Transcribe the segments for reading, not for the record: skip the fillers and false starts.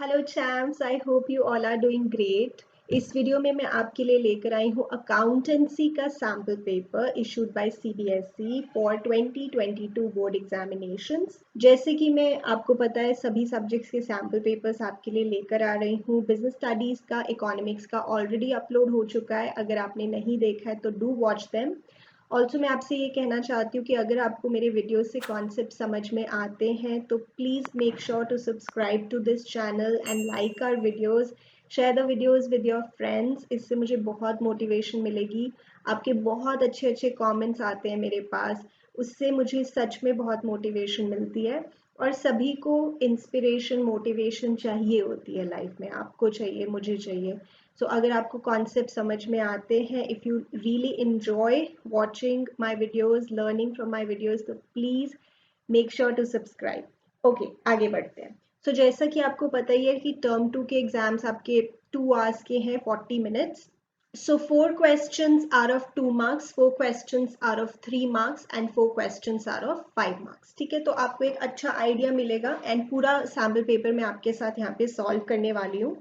Hello champs, I hope you all are doing great. इस video में मैं आपके लिए लेकर आई हूँ अकाउंटेंसी का sample paper issued by CBSE for 2022 board examinations. जैसे कि मैं आपको पता है सभी सब्जेक्ट्स के सैम्पल पेपर्स आपके लिए लेकर आ रही हूँ। बिजनेस स्टडीज़ का, इकोनॉमिक्स का ऑलरेडी अपलोड हो चुका है। अगर आपने नहीं देखा है तो डू वॉच देम। ऑल्सो मैं आपसे ये कहना चाहती हूँ कि अगर आपको मेरे वीडियो से कॉन्सेप्ट समझ में आते हैं तो please make sure to subscribe to this channel and like our videos, share the videos with your friends. इससे मुझे बहुत मोटिवेशन मिलेगी। आपके बहुत अच्छे अच्छे कमेंट्स आते हैं मेरे पास, उससे मुझे सच में बहुत मोटिवेशन मिलती है। और सभी को इंस्पिरेशन, मोटिवेशन चाहिए होती है लाइफ में। आपको चाहिए, मुझे चाहिए। सो अगर आपको कॉन्सेप्ट समझ में आते हैं, if you really enjoy watching my videos, learning from my videos, तो please make sure to subscribe. Okay, आगे बढ़ते हैं। सो जैसा कि आपको पता ही है कि टर्म 2 के एग्जाम्स आपके 2 आवर्स के हैं, 40 minutes. So 4 questions are of 2 marks, 4 questions are of 3 marks and 4 questions are of 5 marks। ठीक है, तो आपको एक अच्छा आइडिया मिलेगा एंड पूरा सैम्पल पेपर मैं आपके साथ यहाँ पे सॉल्व करने वाली हूँ।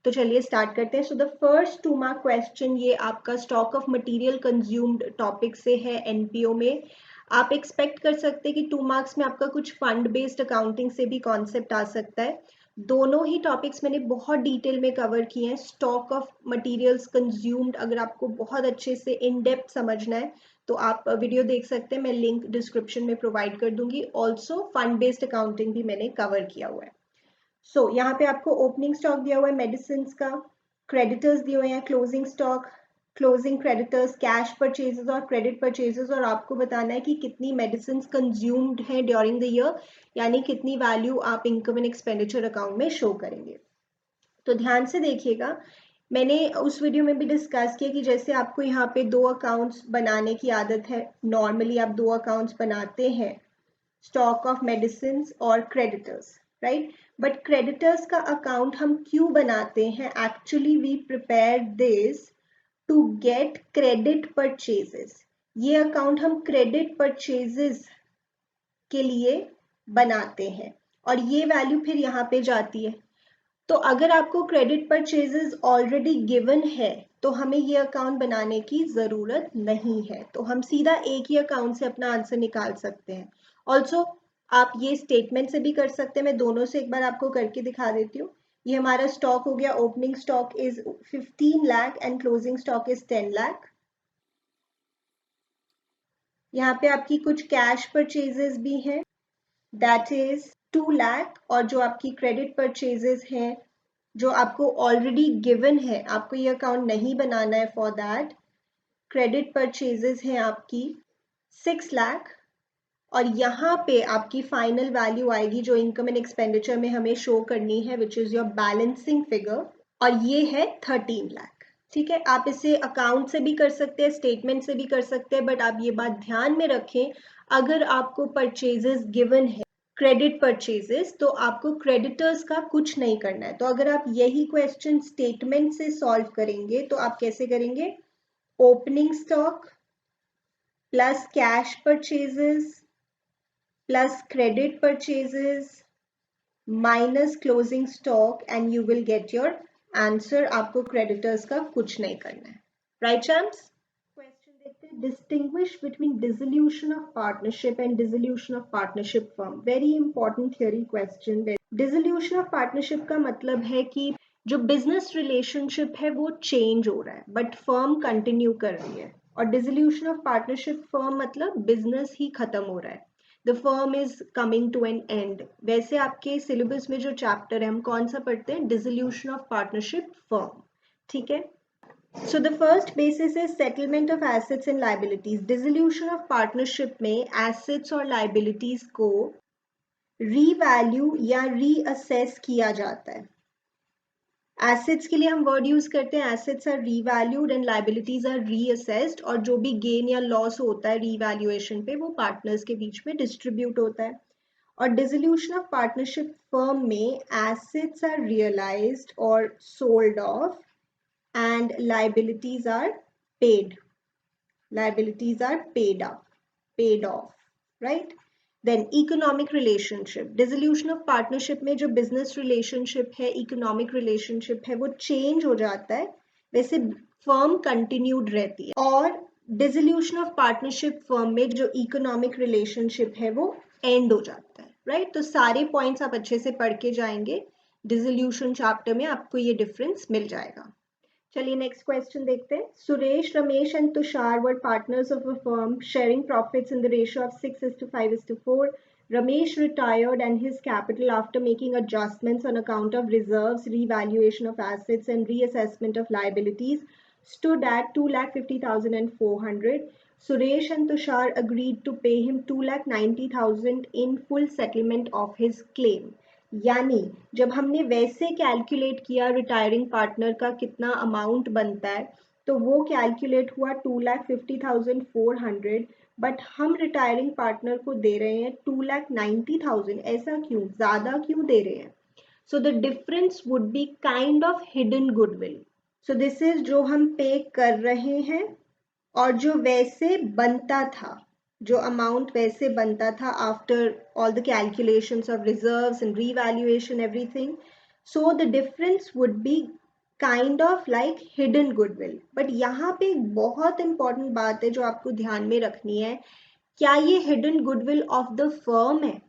तो चलिए स्टार्ट करते हैं। सो द फर्स्ट 2 मार्क क्वेश्चन ये आपका stock of material consumed topic से है एनपीओ में। आप एक्सपेक्ट कर सकते हैं कि 2 मार्क्स में आपका कुछ फंड बेस्ड अकाउंटिंग से भी कॉन्सेप्ट आ सकता है। दोनों ही टॉपिक्स मैंने बहुत डिटेल में कवर किए हैं। स्टॉक ऑफ मटेरियल्स कंज्यूम्ड अगर आपको बहुत अच्छे से इन डेप्थ समझना है तो आप वीडियो देख सकते हैं, मैं लिंक डिस्क्रिप्शन में प्रोवाइड कर दूंगी। ऑल्सो फंड बेस्ड अकाउंटिंग भी मैंने कवर किया हुआ है। सो यहाँ पे आपको ओपनिंग स्टॉक दिया हुआ है मेडिसिन का, क्रेडिटर्स दिए हुए हैं, closing stock, closing creditors, cash purchases और क्रेडिट परचेजेस, और आपको बताना है कि कितनी मेडिसिन कंज्यूम्ड हैं ड्यूरिंग द ईयर, यानी कितनी वैल्यू आप इनकम एंड एक्सपेंडिचर अकाउंट में शो करेंगे। तो ध्यान से देखिएगा, मैंने उस वीडियो में भी डिस्कस किया कि जैसे आपको यहाँ पे 2 अकाउंट्स बनाने की आदत है, नॉर्मली आप 2 अकाउंट्स बनाते हैं, स्टॉक ऑफ मेडिसिन और क्रेडिटर्स, राइट। बट क्रेडिटर्स का अकाउंट हम क्यों बनाते हैं? Actually we prepare this to get credit purchases. ये अकाउंट हम क्रेडिट परचेजेस के लिए बनाते हैं और ये वैल्यू फिर यहाँ पे जाती है। तो अगर आपको क्रेडिट परचेजेस ऑलरेडी गिवन है तो हमें ये अकाउंट बनाने की ज़रूरत नहीं है, तो हम सीधा एक ही अकाउंट से अपना आंसर निकाल सकते हैं। ऑल्सो आप ये स्टेटमेंट से भी कर सकते हैं, मैं दोनों से एक बार आपको करके दिखा देती हूँ। ये हमारा स्टॉक हो गया, opening stock is 15 lakh and closing stock is 10 lakh. यहाँ पे आपकी कुछ कैश परचेजेस भी हैं, दैट इज 2 लाख, और जो आपकी क्रेडिट परचेजेस हैं जो आपको ऑलरेडी गिवन है, आपको ये अकाउंट नहीं बनाना है फॉर दैट। क्रेडिट परचेजेस हैं आपकी 6 लाख, और यहाँ पे आपकी फाइनल वैल्यू आएगी जो इनकम एंड एक्सपेंडिचर में हमें शो करनी है, which is your balancing figure, और ये है 13 लाख। ठीक है, आप इसे अकाउंट से भी कर सकते हैं, स्टेटमेंट से भी कर सकते हैं, बट आप ये बात ध्यान में रखें, अगर आपको परचेजेस गिवन है, क्रेडिट परचेजेस, तो आपको क्रेडिटर्स का कुछ नहीं करना है। तो अगर आप यही क्वेश्चन स्टेटमेंट से सॉल्व करेंगे तो आप कैसे करेंगे? Opening stock plus cash purchases plus credit purchases minus closing stock and you will get your answer. आपको क्रेडिटर्स का कुछ नहीं करना है, राइट चैम्प्स? क्वेश्चन देखते हैं, distinguish between dissolution of partnership and dissolution of partnership firm. Very important theory question. Dissolution of partnership का मतलब है कि जो बिजनेस रिलेशनशिप है वो चेंज हो रहा है बट फर्म कंटिन्यू कर रही है, और डिसोल्यूशन ऑफ पार्टनरशिप फर्म मतलब बिजनेस ही खत्म हो रहा है, the firm is coming to an end. वैसे आपके सिलेबस में जो चैप्टर है हम कौन सा पढ़ते हैं? Dissolution of partnership firm. ठीक है, सो the first basis is settlement of assets and liabilities. Dissolution of partnership में एसेट्स और लाइबिलिटीज को रीवैल्यू या रीअसेस किया जाता है। एसेट्स के लिए हम वर्ड यूज करते हैं assets are revalued and liabilities are reassessed, और जो भी गेन या लॉस होता है रीवैल्यूएशन पे वो पार्टनर्स के बीच में डिस्ट्रीब्यूट होता है। और डिसोल्यूशन ऑफ पार्टनरशिप फर्म में एसेट्स आर रियलाइज्ड और sold off and liabilities are paid. Liabilities are paid up, paid off, right? Then economic relationship, dissolution of partnership में जो बिजनेस रिलेशनशिप है, इकोनॉमिक रिलेशनशिप है, वो चेंज हो जाता है, वैसे फर्म कंटिन्यूड रहती है। और डिसोल्यूशन ऑफ पार्टनरशिप फर्म में जो इकोनॉमिक रिलेशनशिप है वो एंड हो जाता है, राइट। तो सारे पॉइंट्स आप अच्छे से पढ़ के जाएंगे, डिसोल्यूशन चैप्टर में आपको ये डिफरेंस मिल जाएगा। चलिए नेक्स्ट क्वेश्चन देखते हैं। Suresh, Ramesh and Tushar were partners of a firm sharing profits in the ratio of 6:5:4. Ramesh retired and his capital after making adjustments on account of reserves, revaluation of assets and reassessment of liabilities stood at 2,50,400. Suresh and Tushar agreed to pay him 2,90,000 in full settlement of his claim. यानी जब हमने वैसे calculate किया retiring partner का कितना amount बनता है, तो वो कैलकुलेट हुआ 2,50,400, बट हम रिटायरिंग पार्टनर को दे रहे हैं 2,90,000। ऐसा क्यों, ज्यादा क्यों दे रहे हैं? So the difference would be kind of hidden goodwill. So this is जो हम पे कर रहे हैं और जो वैसे बनता था, जो अमाउंट वैसे बनता था after all the calculations of reserves and revaluation everything, so the difference would be kind of like hidden goodwill. But यहाँ पे एक बहुत इंपॉर्टेंट बात है जो आपको ध्यान में रखनी है, क्या ये hidden goodwill of the firm है?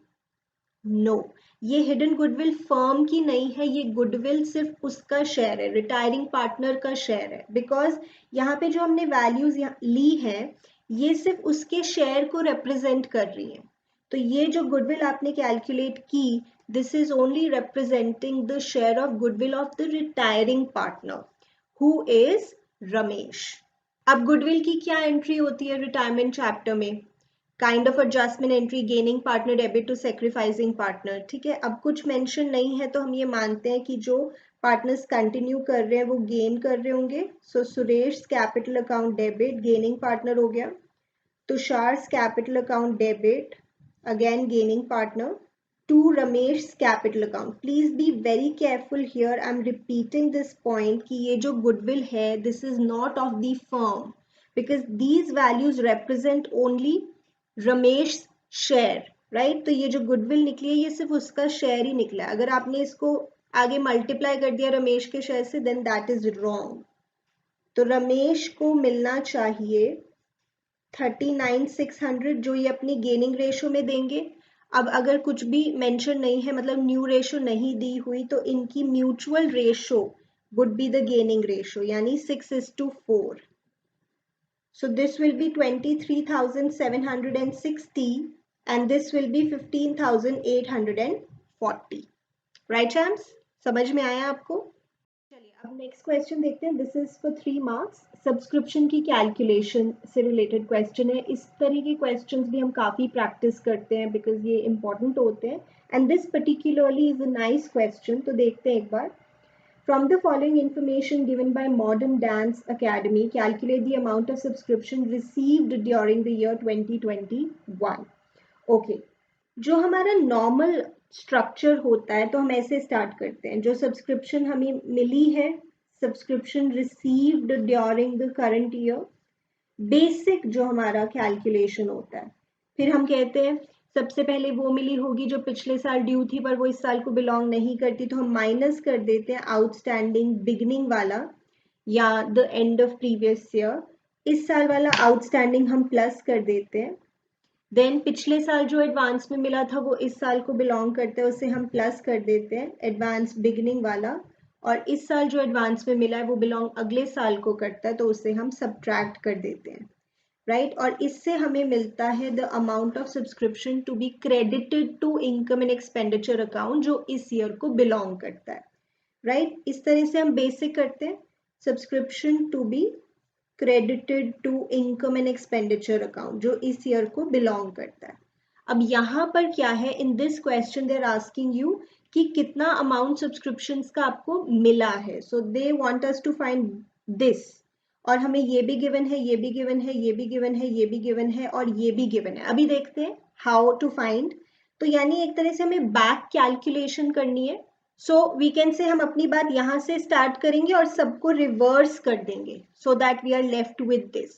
नो, ये हिडन गुडविल फर्म की नहीं है, ये गुडविल सिर्फ उसका शेयर है, रिटायरिंग पार्टनर का शेयर है। बिकॉज यहाँ पे जो हमने वैल्यूज ली है, ये सिर्फ उसके शेयर को रिप्रेजेंट कर रही है। तो ये जो गुडविल आपने कैलकुलेट की, this is only representing the share of goodwill of the retiring partner who is Ramesh. अब गुडविल की क्या एंट्री होती है रिटायरमेंट चैप्टर में? Kind of adjustment entry, gaining partner debit to sacrificing partner. ठीक है, अब कुछ मेंशन नहीं है तो हम ये मानते हैं कि जो पार्टनर्स कंटिन्यू कर रहे हैं वो गेन कर रहे होंगे। So Suresh capital account debit, gaining partner हो गया। Tushar capital account debit, again gaining partner, to Ramesh capital account. Please be very careful here, I am repeating this point कि ये जो गुडविल है, this is not of the firm, because these values represent only Ramesh share, right. तो ये जो goodwill निकली है, ये सिर्फ उसका शेयर ही निकला है। अगर आपने इसको आगे मल्टीप्लाई कर दिया रमेश के शेयर से, देन दैट इज रॉन्ग। तो रमेश को मिलना चाहिए 39,600, जो ये अपनी गेनिंग रेशो में देंगे। अब अगर कुछ भी मेंशन नहीं है, मतलब न्यू रेशो नहीं दी हुई, तो इनकी mutual ratio would be the gaining ratio, यानी 6:4. So this will be 23,760 and this will be 15,840. Right champs? समझ में आया आपको? चलिए अब नेक्स्ट क्वेश्चन देखते हैं। This is for 3 marks. Subscription की कैलकुलेशन से रिलेटेड क्वेश्चन है। इस तरह के क्वेश्चंस भी हम काफ़ी प्रैक्टिस करते हैं बिकॉज ये इंपॉर्टेंट होते हैं, and this particularly is a nice question. तो देखते हैं एक बार। From the following information given by Modern Dance Academy, calculate the amount of subscription received during the year 2021. Okay, जो हमारा नॉर्मल स्ट्रक्चर होता है, तो हम ऐसे स्टार्ट करते हैं। जो सब्सक्रिप्शन हमें मिली है, subscription received during the current year, basic जो हमारा कैलकुलेशन होता है। फिर हम कहते हैं सबसे पहले वो मिली होगी जो पिछले साल ड्यू थी पर वो इस साल को बिलोंग नहीं करती, तो हम माइनस कर देते हैं आउटस्टैंडिंग बिगनिंग वाला या the end of previous year. इस साल वाला आउटस्टैंडिंग हम प्लस कर देते हैं। देन पिछले साल जो एडवांस में मिला था वो इस साल को बिलोंग करता है, उसे हम प्लस कर देते हैं एडवांस बिगनिंग वाला। और इस साल जो एडवांस में मिला है वो बिलोंग अगले साल को करता है, तो उसे हम सब्ट्रैक्ट कर देते हैं, राइट। और इससे हमें मिलता है the amount of subscription to be credited to income and expenditure account, जो इस ईयर को बिलोंग करता है, राइट। इस तरह से हम बेसिक करते हैं, subscription to be credited to income and expenditure account, जो इस ईयर को बिलोंग करता है। अब यहाँ पर क्या है, in this question they are asking you कि कितना अमाउंट सब्सक्रिप्शंस का आपको मिला है। So they want us to find this, और हमें ये भी गिवन है, ये भी गिवन है, ये भी गिवन है, ये भी गिवन है और ये भी गिवन है। अभी देखते हैं हाउ टू फाइंड। तो यानी एक तरह से हमें बैक कैलकुलेशन करनी है। सो वी कैन से हम अपनी बात यहाँ से स्टार्ट करेंगे और सबको रिवर्स कर देंगे, so that we are left with this.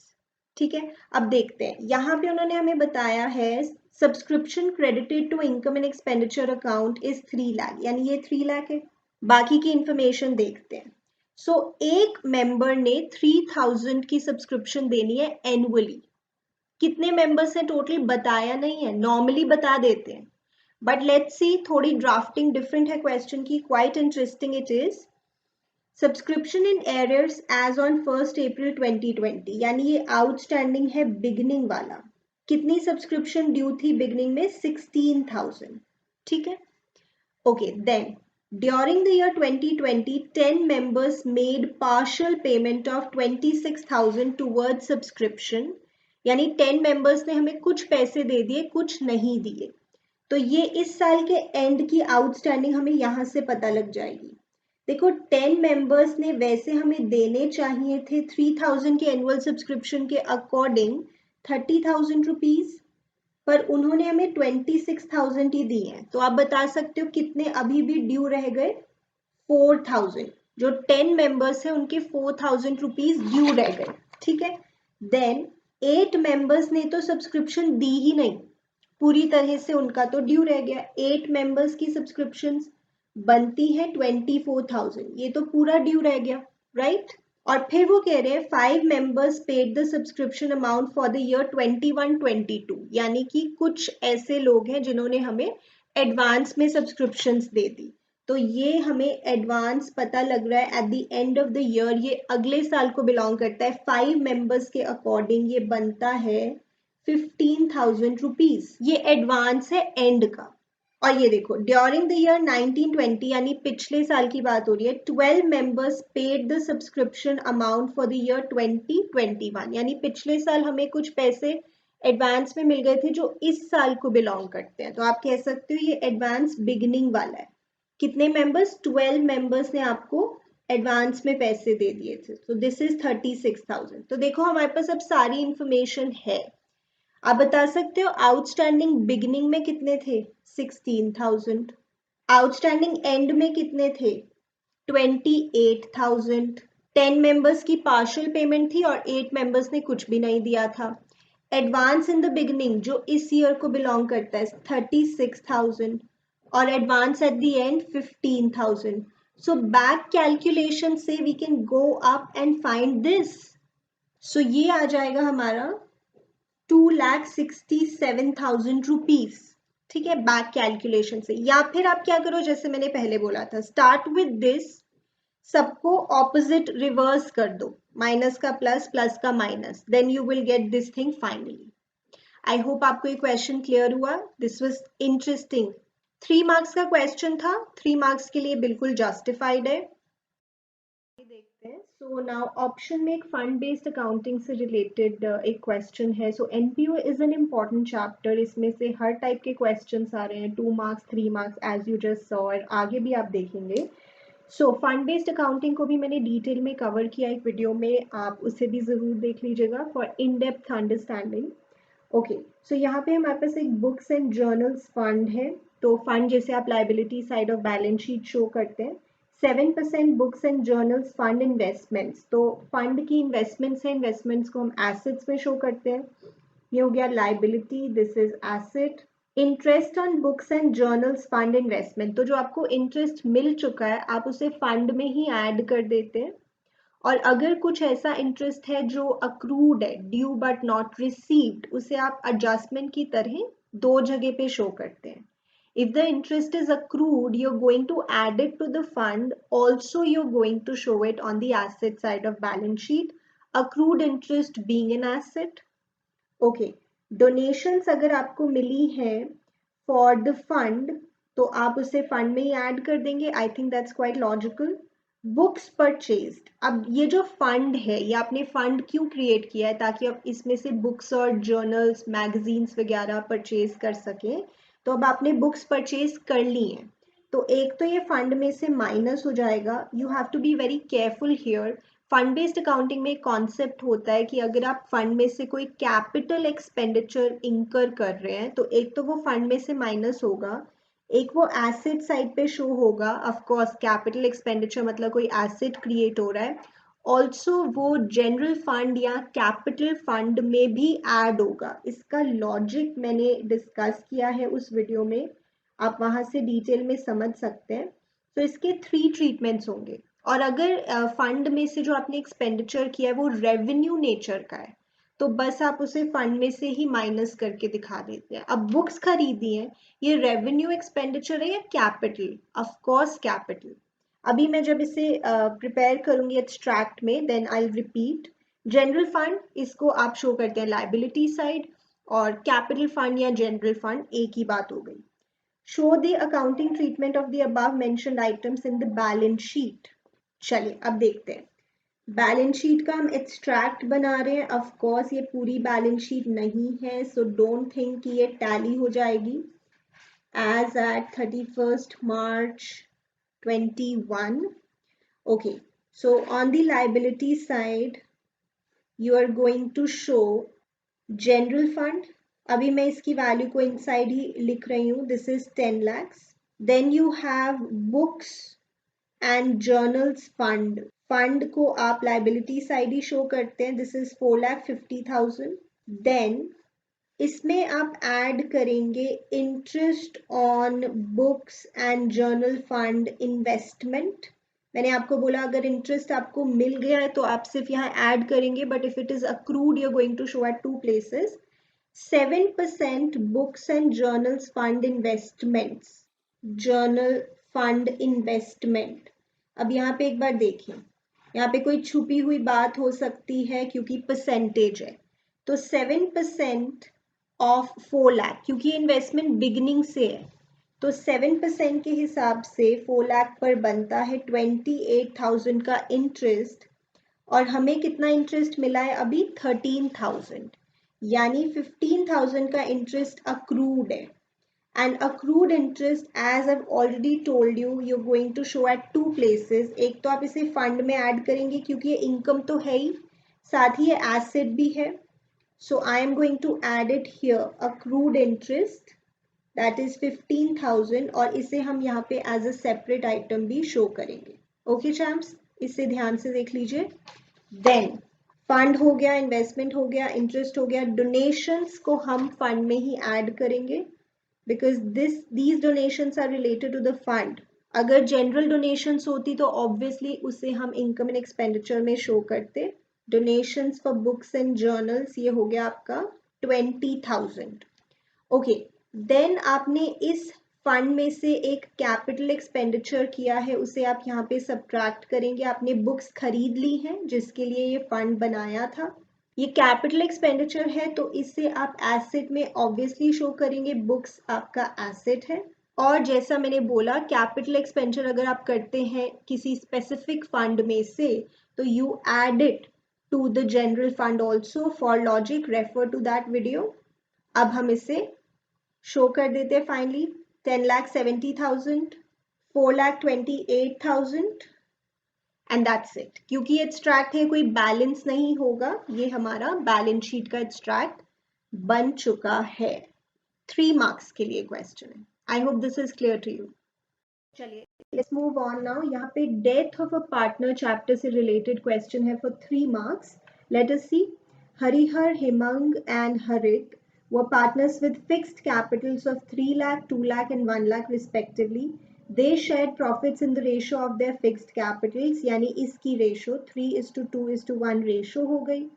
ठीक है, अब देखते हैं। यहाँ पे उन्होंने हमें बताया है subscription credited to income and expenditure account is 3 lakh, यानी ये 3 लाख है। बाकी की इंफॉर्मेशन देखते हैं। सो एक मेंबर ने 3000 की सब्सक्रिप्शन देनी है एनुअली। कितने मेंबर्स हैं टोटल बताया नहीं है, नॉर्मली बता देते हैं, बट लेट्स सी, थोड़ी ड्राफ्टिंग डिफरेंट है क्वेश्चन की, quite interesting it is. Subscription in arrears as on 1 April 2020, यानी ये आउटस्टैंडिंग है बिगनिंग वाला। कितनी सब्सक्रिप्शन ड्यू थी बिगनिंग में? 16,000। ठीक है, okay. Then during the year 2020 10 members made partial payment of 26,000 towards subscription, यानी 10 members ने हमें कुछ पैसे दे दिए, कुछ नहीं दिए। तो ये इस साल के एंड की आउटस्टैंडिंग हमें यहाँ से पता लग जाएगी। देखो 10 मेंबर्स ने वैसे हमें देने चाहिए थे 3000 के एनुअल सब्सक्रिप्शन के अकॉर्डिंग 30,000 रुपीज, पर उन्होंने हमें 26,000 ही दी हैं। तो आप बता सकते हो कितने अभी भी ड्यू रह गए? 4,000। जो 10 मेंबर्स हैं उनके 4,000 रुपीज ड्यू रह गए। ठीक है, देन 8 मेंबर्स ने तो सब्सक्रिप्शन दी ही नहीं, पूरी तरह से उनका तो ड्यू रह गया। 8 मेंबर्स की सब्सक्रिप्शन बनती है 24,000, ये तो पूरा ड्यू रह गया, राइट? और फिर वो कह रहे हैं 5 members paid the subscription amount for the year 21-22, यानी कि कुछ ऐसे लोग हैं जिन्होंने हमें एडवांस में सब्सक्रिप्शंस दे दी। तो ये हमें एडवांस पता लग रहा है eight the end of the year, ये अगले साल को बिलोंग करता है। 5 members के अकॉर्डिंग ये बनता है 15,000 रुपीज। ये एडवांस है एंड का। और ये देखो ड्यूरिंग द ईयर 1920, यानी पिछले साल की बात हो रही है, 12 members paid the subscription amount for the year 2021, यानी पिछले साल हमें कुछ पैसे एडवांस में मिल गए थे जो इस साल को बिलोंग करते हैं। तो आप कह सकते हो ये एडवांस बिगिनिंग वाला है। कितने मेंबर्स? 12 मेंबर्स ने आपको एडवांस में पैसे दे दिए थे। तो दिस इज 36,000। तो देखो हमारे पास अब सारी इंफॉर्मेशन है। आप बता सकते हो आउटस्टैंडिंग बिगिनिंग में कितने थे? 16,000। आउटस्टैंडिंग एंड में कितने थे? 28,000। 10 मेंबर्स की पार्शियल पेमेंट थी और 8 मेंबर्स ने कुछ भी नहीं दिया था। एडवांस इन द बिगिनिंग जो इस ईयर को बिलोंग करता है 36,000 और advance at the end 15,000। So back calculation से we can go up and find this. So ये आ जाएगा हमारा 2,67,000 रुपीज। ठीक है, बैक कैलकुलेशन से। या फिर आप क्या करो, जैसे मैंने पहले बोला था, स्टार्ट विद दिस, सबको ऑपोजिट रिवर्स कर दो, माइनस का प्लस, प्लस का minus, then you will get this thing finally. I hope आपको ये क्वेश्चन क्लियर हुआ। This was interesting. 3 मार्क्स का क्वेश्चन था, 3 मार्क्स के लिए बिल्कुल जस्टिफाइड है। देखते हैं। सो नाउ ऑप्शन में एक फंड बेस्ड अकाउंटिंग से रिलेटेड एक क्वेश्चन है। So NPO is an important chapter, इसमें से हर टाइप के क्वेश्चंस आ रहे हैं, 2 marks 3 marks as you just saw, और आगे भी आप देखेंगे। सो फंड बेस्ड अकाउंटिंग को भी मैंने डिटेल में कवर किया एक वीडियो में, आप उसे भी ज़रूर देख लीजिएगा for in depth understanding. Okay, so यहाँ पे हमारे पास एक बुक्स एंड जर्नल्स फंड है। तो फंड जैसे आप liability side of balance sheet show करते हैं। 7% books and journals fund investments, तो फंड की इन्वेस्टमेंट्स हैं, इन्वेस्टमेंट्स को हम एसेट्स में शो करते हैं। ये हो गया liability, this is asset. Interest on books and journals fund investment, तो जो आपको इंटरेस्ट मिल चुका है आप उसे फंड में ही ऐड कर देते हैं। और अगर कुछ ऐसा इंटरेस्ट है जो अक्रूड है, ड्यू बट नॉट रिसीव्ड, उसे आप एडजस्टमेंट की तरह 2 जगह पे शो करते हैं। If the interest is accrued, you're going to add it to the fund. Also, you're going to show it on the asset side of balance sheet. Accrued interest being an asset. Okay. Donations अगर आपको मिली है for the fund, तो आप उसे fund में ही add कर देंगे। I think that's quite logical. Books purchased, अब ये जो फंड है, ये आपने फंड क्यों क्रिएट किया है? ताकि आप इसमें से बुक्स और जर्नल्स, मैगजीन्स वगैरह परचेज कर सकें। तो अब आपने बुक्स परचेज कर ली हैं, तो एक तो ये फंड में से माइनस हो जाएगा। You have to be very careful here. Fund based accounting में एक कॉन्सेप्ट होता है कि अगर आप फंड में से कोई कैपिटल एक्सपेंडिचर इंकर कर रहे हैं, तो एक तो वो फंड में से माइनस होगा, एक वो एसेट साइड पे शो होगा। ऑफ कोर्स कैपिटल एक्सपेंडिचर मतलब कोई एसेट क्रिएट हो रहा है, ऑल्सो वो जनरल फंड या कैपिटल फंड में भी ऐड होगा। इसका लॉजिक मैंने डिस्कस किया है उस वीडियो में, आप वहां से डिटेल में समझ सकते हैं। तो इसके 3 ट्रीटमेंट्स होंगे। और अगर फंड में से जो आपने एक्सपेंडिचर किया है वो रेवेन्यू नेचर का है तो बस आप उसे फंड में से ही माइनस करके दिखा देते हैं। अब बुक्स खरीदी है, ये रेवेन्यू एक्सपेंडिचर है या कैपिटल? Of course capital. अभी मैं जब इसे प्रिपेयर करूंगी एक्सट्रैक्ट में, then I repeat. General fund इसको आप शो करते हैं लाइबिलिटी साइड, और कैपिटल फंड या जनरल फंड एक ही बात हो गई। Show the accounting treatment of the above mentioned items in the balance sheet. चलिए अब देखते हैं। बैलेंस शीट का हम एक्सट्रैक्ट बना रहे हैं। ऑफ कोर्स ये पूरी बैलेंस शीट नहीं है, सो डोंट थिंक कि ये टैली हो जाएगी। As at 31st March 21. Okay, so on the liability side you are going to show general fund. अभी मैं इसकी वैल्यू को इनसाइड ही लिख रही हूँ, this is 10 lakhs. Then you have books and journals fund. Fund को आप liability side ही show करते हैं, दिस इज 4,50,000. देन इसमें आप ऐड करेंगे interest on books and journal fund investment. मैंने आपको बोला अगर इंटरेस्ट आपको मिल गया है तो आप सिर्फ यहाँ ऐड करेंगे, but if it is accrued you are going to show at 2 places. 7% books and journals fund investments, journal fund investment. अब यहाँ पे एक बार देखें, यहाँ पे कोई छुपी हुई बात हो सकती है क्योंकि परसेंटेज है। तो 7% ऑफ 4 लाख, क्योंकि इन्वेस्टमेंट बिगिनिंग से है तो 7% के हिसाब से 4 लाख पर बनता है 28,000 का इंटरेस्ट। और हमें कितना इंटरेस्ट मिला है अभी? 13,000, यानी 15,000 का इंटरेस्ट अक्रूड है। And accrued interest as I already told you, you going to show at 2 places. एक तो आप इसे फंड में ऐड करेंगे क्योंकि ये इनकम तो है ही, साथ ही ये एसेट भी है। So I am going to add it here, accrued interest, that is 15,000, और इसे हम यहाँ पे as a separate item भी show करेंगे। Okay champs, इसे ध्यान से देख लीजिए। Then फंड हो गया, इन्वेस्टमेंट हो गया, इंटरेस्ट हो गया। डोनेशंस को हम फंड में ही ऐड करेंगे because these donations are related to the fund. अगर जनरल डोनेशंस होती तो ऑब्वियसली उसे हम इनकम एंड एक्सपेंडिचर में शो करते। Donations for books and journals ये हो गया आपका 20,000. ओके, देन आपने इस फंड में से एक कैपिटल एक्सपेंडिचर किया है, उसे आप यहाँ पे सब्ट्रैक्ट करेंगे। आपने बुक्स खरीद ली हैं जिसके लिए ये फंड बनाया था, ये कैपिटल एक्सपेंडिचर है तो इसे आप एसेट में ऑब्वियसली शो करेंगे, बुक्स आपका एसेट है। और जैसा मैंने बोला कैपिटल एक्सपेंडिचर अगर आप करते हैं किसी स्पेसिफिक फंड में से तो you add it to the general fund also. For logic refer to that video. अब हम इसे शो कर देते हैं फाइनली 10,70,000, 4,28,000 एंड दैट्स इट। क्योंकि एक्सट्रैक्ट है कोई बैलेंस नहीं होगा, ये हमारा बैलेंस शीट का एक्सट्रैक्ट बन चुका है। 3 marks के लिए क्वेश्चन है। I hope this is clear to you. चलिए लेट्स मूव ऑन नाउ। यहाँ पे death of a partner chapter से रिलेटेड क्वेश्चन है for 3 marks. Let us see. Harihar, Hemang and Harit were partners with fixed capitals of 3 lakh, 2 lakh and 1 lakh respectively. They shared profits in the ratio of their fixed capitals, यानी इसकी ratio 3:2:1 ratio हो गई।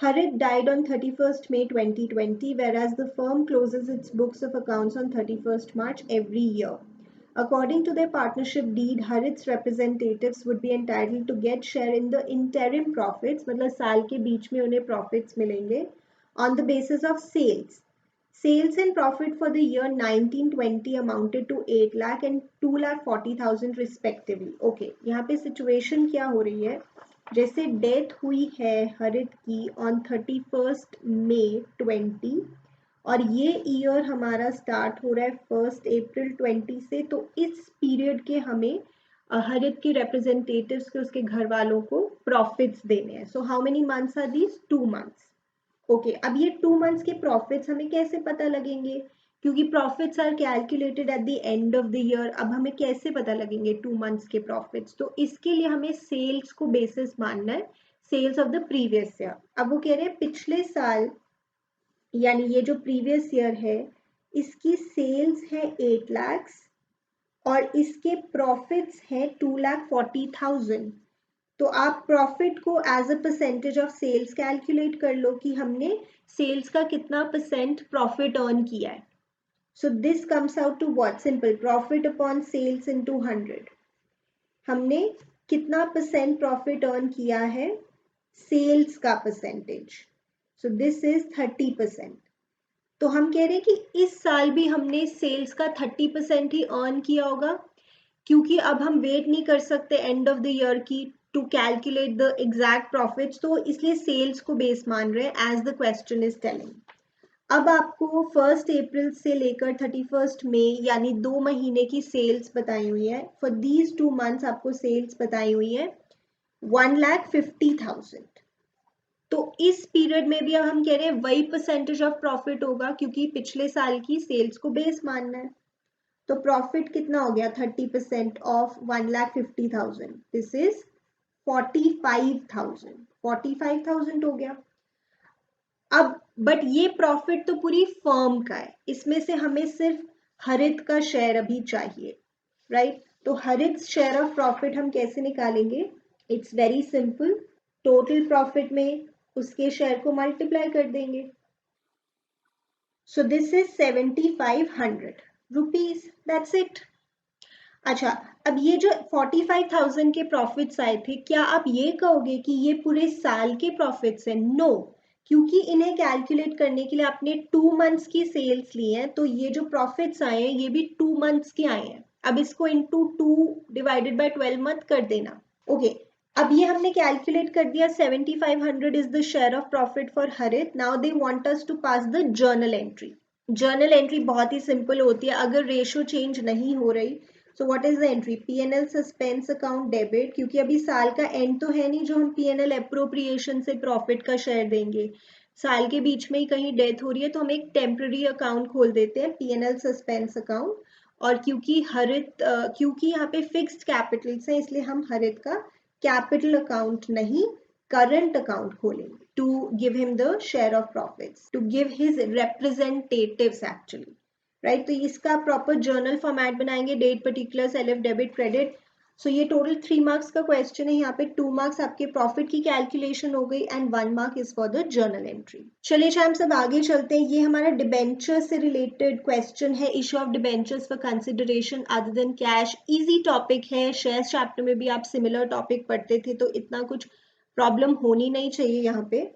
Harit died on 31st May 2020, whereas the firm closes its books of accounts on 31st March every year. According to their partnership deed, Harit's representatives would be entitled to get share in the interim profits, मतलब साल के बीच में उन्हें profits मिलेंगे on the basis of sales. Sales and profit for the year 1920 amounted to 8 lakh and 2,40,000 respectively. Okay, यहाँ पे situation क्या हो रही है? जैसे डेथ हुई है हरित की on 31st May 20 और ये ईयर हमारा स्टार्ट हो रहा है 1 April 20 से, तो इस पीरियड के हमें हरित के रिप्रेजेंटेटिव्स के उसके घर वालों को प्रॉफिट्स देने हैं। So how many months are these? 2 months. Okay, अब ये 2 months के प्रॉफिट्स हमें कैसे पता लगेंगे? क्योंकि profits are calculated at the end of the year. अब हमें कैसे पता लगेंगे 2 मंथ्स के प्रॉफिट्स? तो इसके लिए हमें सेल्स को बेसिस मानना है, sales of the previous year. अब वो कह रहे हैं पिछले साल यानी ये जो प्रीवियस ईयर है इसकी सेल्स है 8 लाख और इसके प्रॉफिट्स हैं 2,40,000। तो आप प्रॉफिट को as a percentage of sales calculate कर लो कि हमने सेल्स का कितना परसेंट प्रॉफिट अर्न किया है। So this comes out to what? Simple, profit upon sales into 100। हमने कितना परसेंट प्रॉफिट अर्न किया है? सेल्स का परसेंटेज। So this is 30%। तो हम कह रहे हैं कि इस साल भी हमने सेल्स का 30% ही अर्न किया होगा, क्योंकि अब हम वेट नहीं कर सकते एंड ऑफ द ईयर की to calculate the exact profits, तो इसलिए सेल्स को बेस मान रहे हैं as the question is telling. अब आपको 1 अप्रैल से लेकर 31 मई यानी 2 महीने की सेल्स बताई हुई है। फॉर दीज 2 मंथ्स आपको सेल्स बताई हुई है 1,50,000। तो इस पीरियड में भी अब हम कह रहे हैं वही परसेंटेज ऑफ प्रॉफिट होगा, क्योंकि पिछले साल की सेल्स को बेस मानना है। तो प्रॉफिट कितना हो गया? 30% ऑफ 1,50,000, दिस इज 45,000। 45,000 हो गया। अब बट ये प्रॉफिट तो पूरी फर्म का है, इसमें से हमें सिर्फ हरित का शेयर अभी चाहिए, राइट? तो हरित शेयर ऑफ प्रॉफिट हम कैसे निकालेंगे? It's very simple, total profit में उसके शेयर को मल्टीप्लाई कर देंगे। So this is 7,500 rupees, that's it. अच्छा, अब ये जो 45,000 के प्रॉफिट्स आए थे, क्या आप ये कहोगे कि ये पूरे साल के प्रॉफिट्स हैं? नो, क्योंकि इन्हें कैलकुलेट करने के लिए आपने 2 मंथ्स की सेल्स ली है, तो ये जो प्रॉफिट्स आए हैं ये भी 2 मंथ्स के आए हैं। अब इसको इनटू 2 डिवाइडेड बाय 12 मत कर देना। ओके, अब ये हमने कैलकुलेट कर दिया 7,500 is the share of profit for Harit. Now they want us to pass the journal entry. Journal entry बहुत ही सिंपल होती है अगर रेशो चेंज नहीं हो रही। So what is the entry? PNL suspense account debit, क्योंकि अभी साल का एंड तो है नहीं जो हम पीएनएल एप्रोप्रिएशन से प्रॉफिट का शेयर देंगे। साल के बीच में ही कहीं डेथ हो रही है तो हम एक टेम्पररी अकाउंट खोल देते हैं, पीएनएल सस्पेंस अकाउंट। और क्योंकि यहाँ पे फिक्स्ड कैपिटल्स हैं इसलिए हम हरित का कैपिटल अकाउंट नहीं, करंट अकाउंट खोलेंगे to give him the share of profits, to give his representatives actually, right? तो इसका प्रॉपर जर्नल फॉर्मेट बनाएंगे, date, particular, self, debit, credit. So ये टोटल 3 मार्क्स का क्वेश्चन है। यहाँ पे 2 मार्क्स आपके प्रॉफिट की कैलकुलेशन हो गई and 1 mark is for the journal entry. चलिए हम सब आगे चलते हैं। ये हमारा डिबेंचर से रिलेटेड क्वेश्चन है, issue of debentures for consideration other than cash. Easy topic है, शेयर्स चैप्टर में भी आप सिमिलर टॉपिक पढ़ते थे तो इतना कुछ प्रॉब्लम होनी नहीं चाहिए। यहाँ पे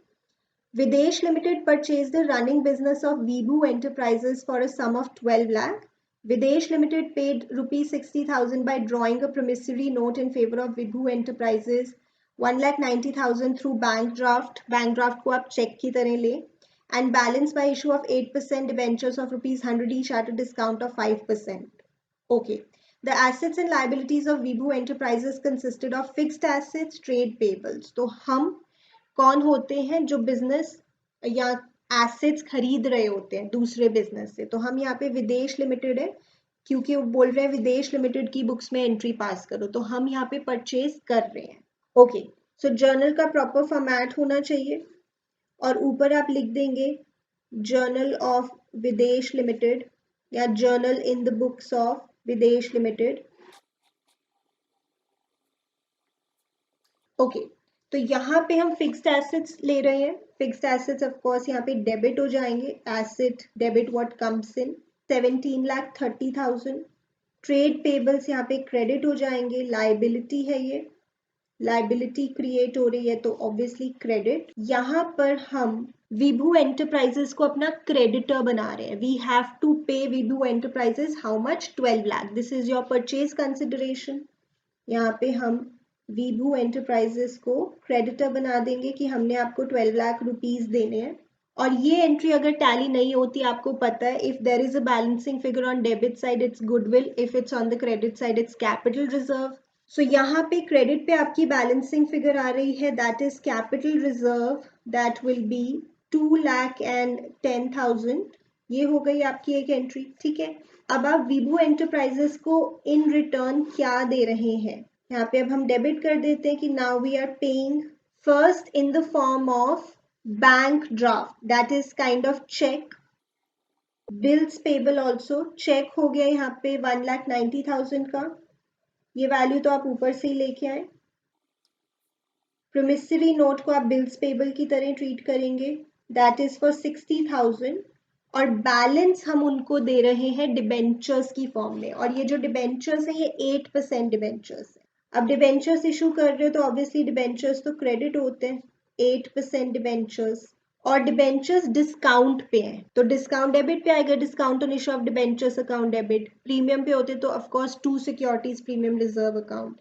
Videsh Limited purchased the running business of Vibhu Enterprises for a sum of 12 lakh. Videsh Limited paid rupees 60,000 by drawing a promissory note in favor of Vibhu Enterprises, 1,90,000 through bank draft. Bank draft को आप check की तरह ले, and balance by issue of 8% debentures of rupees 100 each at a discount of 5%. Okay. The assets and liabilities of Vibhu Enterprises consisted of fixed assets, trade payables. तो हम कौन होते हैं? जो बिजनेस या एसेट्स खरीद रहे होते हैं दूसरे बिजनेस से। तो हम यहाँ पे विदेश लिमिटेड है, क्योंकि वो बोल रहे हैं विदेश लिमिटेड की बुक्स में एंट्री पास करो, तो हम यहाँ पे परचेज कर रहे हैं। ओके, सो जर्नल का प्रॉपर फॉर्मेट होना चाहिए और ऊपर आप लिख देंगे जर्नल ऑफ विदेश लिमिटेड या journal in the books of विदेश लिमिटेड। ओके, तो यहाँ पे हम फिक्स्ड एसेट्स ले रहे हैं। फिक्स्ड एसेट्स ऑफ कोर्स यहाँ पे डेबिट हो जाएंगे, asset debit what comes in 17,30,000। Trade payables यहाँ पे क्रेडिट हो जाएंगे, लाइबिलिटी है ये, लाइबिलिटी क्रिएट हो रही है तो ऑब्वियसली क्रेडिट। यहाँ पर हम विभू एंटरप्राइजेस को अपना क्रेडिटर बना रहे हैं। We have to pay Vibhu enterprises how much? 12 lakh. This is your purchase consideration. यहाँ पे हम विभू एंटरप्राइजेस को क्रेडिटर बना देंगे कि हमने आपको 12 लाख रुपीस देने हैं। और ये एंट्री अगर टैली नहीं होती, आपको पता है, if there is a balancing figure on debit side it's goodwill, if it's on the credit side it's capital reserve. So यहाँ पे क्रेडिट पे आपकी बैलेंसिंग फिगर आ रही है, that is capital reserve, that will be 2,10,000 ये हो गई आपकी एक एंट्री, ठीक है। अब आप विभू एंटरप्राइजेस को इन रिटर्न क्या दे रहे हैं, यहाँ पे अब हम डेबिट कर देते हैं कि now we are paying first in the form of bank draft, that is kind of cheque, bills payable also, cheque हो गया यहाँ पे 1,90,000 का, ये वैल्यू तो आप ऊपर से ही लेके आए। प्रोमिसरी नोट को आप बिल्स पेबल की तरह ट्रीट करेंगे, दैट इज फॉर 60,000, और बैलेंस हम उनको दे रहे हैं डिबेंचर्स की फॉर्म में, और ये जो डिबेंचर्स है ये 8% डिबेंचर्स है। अब डिबेंचर्स इशू कर रहे हो तो ऑब्वियसली डिबेंचर्स तो क्रेडिट होते हैं, 8% डिबेंचर्स, और डिबेंचर्स डिस्काउंट पे हैं तो डिस्काउंट डेबिट पे आएगा, discount on issue of debentures account debit. Premium पे होते तो of course 2 securities premium reserve account,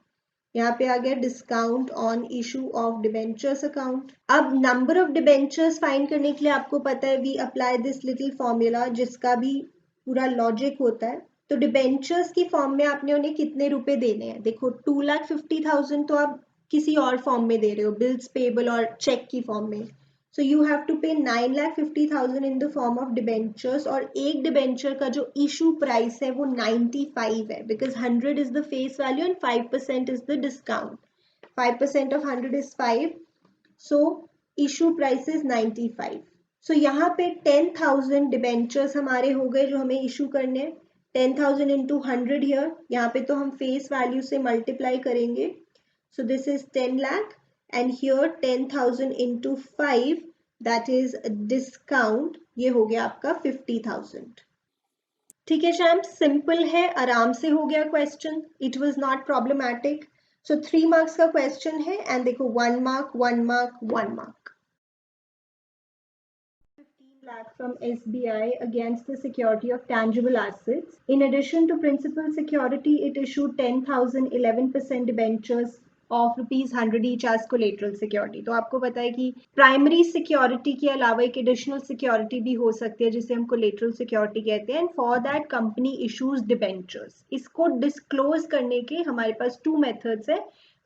यहाँ पे आ गया discount on issue of debentures account. अब नंबर ऑफ डिबेंचर्स फाइंड करने के लिए आपको पता है we apply this little formula जिसका भी पूरा लॉजिक होता है। तो डिबेंचर्स की फॉर्म में आपने उन्हें कितने रुपए देने हैं, देखो 2,50,000 तो आप किसी और फॉर्म में दे रहे हो, बिल्स पेबल और चेक की फॉर्म में, सो यू हैव टू पे 9,50,000 इन द फॉर्म ऑफ डिबेंचर्स, और एक डिबेंचर का जो इशू प्राइस है वो 95 है, because 100 is the face value and 5% is the discount, 5% of 100 is 5, so issue price is 95। सो यहाँ पे 10,000 डिबेंचर्स हमारे हो गए जो हमें इशू करने हैं, 10,000 इंटू 100 हियर, यहाँ पे तो हम फेस वैल्यू से मल्टीप्लाई करेंगे, so this is 10 lakh, and here 10,000 into 5, that is discount, ये हो गया आपका 50,000। ठीक है श्याम, सिंपल है, आराम से हो गया question, it was not problematic. So 3 marks का क्वेश्चन है, एंड देखो 1 mark 1 mark 1 mark. 15 lakh from SBI against the security of tangible assets. In addition to principal security, it issued 10,000 11% debentures of ₹100 each as collateral security. तो आपको पता है कि primary security के अलावा एक एडिशनल सिक्योरिटी भी हो सकती है जिसे हम कोलेटरल सिक्योरिटी कहते हैं, and for that company issues debentures. इसको डिस्क्लोज करने के हमारे पास 2 मेथड्स है।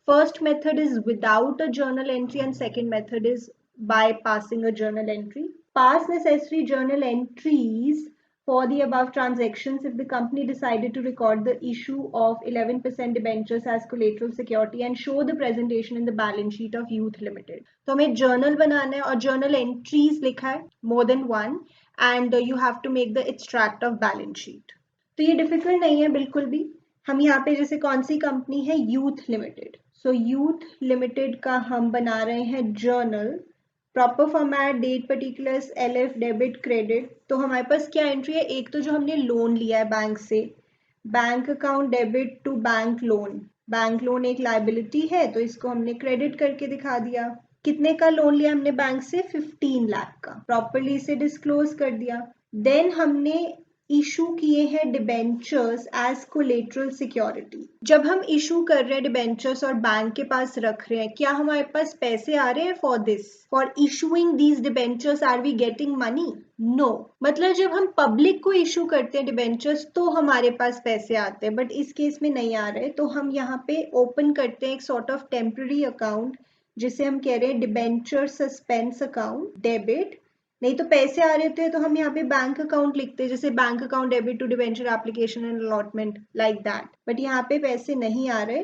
First method is without a journal entry and second method is by passing a journal entry. Pass necessary journal entries for the above transactions if the company decided to record the issue of 11% debentures as collateral security and show the presentation in the balance sheet of Youth Limited. तो हमें journal बनाना है और journal entries लिखा है more than one, and you have to make the extract of balance sheet. तो ये difficult नहीं है बिल्कुल भी। हम यहाँ पे जैसे कौन सी कंपनी है, youth limited, so youth limited का हम बना रहे हैं journal, proper format, date particulars, LF debit credit. तो हमारे पास क्या एंट्री है, एक तो जो हमने लोन लिया है बैंक से, bank account debit to bank loan, bank loan एक लायबिलिटी है तो इसको हमने क्रेडिट करके दिखा दिया। कितने का लोन लिया हमने बैंक से, 15 लाख का, प्रॉपरली इसे डिस्क्लोज कर दिया। देन हमने इशू किए हैं डिबेंचर्स एज कोलेटरल सिक्योरिटी। जब हम इशू कर रहे हैं डिबेंचर्स और बैंक के पास रख रहे हैं, क्या हमारे पास पैसे आ रहे हैं for this, for issuing these debentures, are we getting money? No. मतलब जब हम पब्लिक को इशू करते हैं डिबेंचर्स तो हमारे पास पैसे आते हैं, बट इस केस में नहीं आ रहे, तो हम यहाँ पे ओपन करते हैं एक सॉर्ट ऑफ टेम्पररी अकाउंट जिसे हम कह रहे हैं डिबेंचर सस्पेंस अकाउंट डेबिट। नहीं तो पैसे आ रहे थे तो हम यहाँ पे बैंक अकाउंट लिखते हैं, जैसे bank account debit to debenture application and allotment, like that, but यहाँ पे पैसे नहीं आ रहे।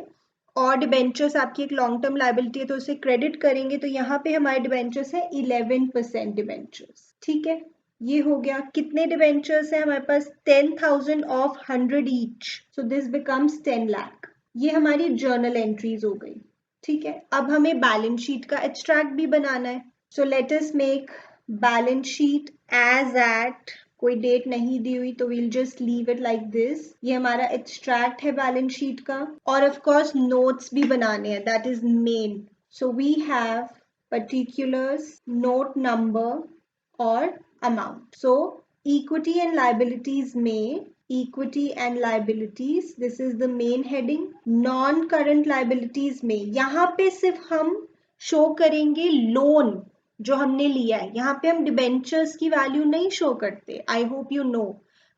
और डिबेंचर्स आपकी एक लॉन्ग टर्म लायबिलिटी है तो उसे क्रेडिट करेंगे, तो यहाँ पे हमारे डिबेंचर्स है 11% डिबेंचर्स। ठीक है, ये हो गया। कितने डिबेंचर्स है हमारे पास, 10,000 of 100 each, so this becomes 10 lakh. ये हमारी जर्नल एंट्रीज हो गई। ठीक है, अब हमें बैलेंस शीट का एक्सट्रैक्ट भी बनाना है, so let us make balance sheet as at, कोई डेट नहीं दी हुई तो we'll just leave it like this. ये हमारा एक्सट्रैक्ट है बैलेंस शीट का, और ऑफ कोर्स नोट्स भी बनाने हैं, that is main. So we have particulars, note number और amount. So equity and liabilities में equity and liabilities, this is the main heading. Non current liabilities में यहाँ पे सिर्फ हम शो करेंगे लोन जो हमने लिया है, यहाँ पे हम डिबेंचर्स की वैल्यू नहीं शो करते। I hope you know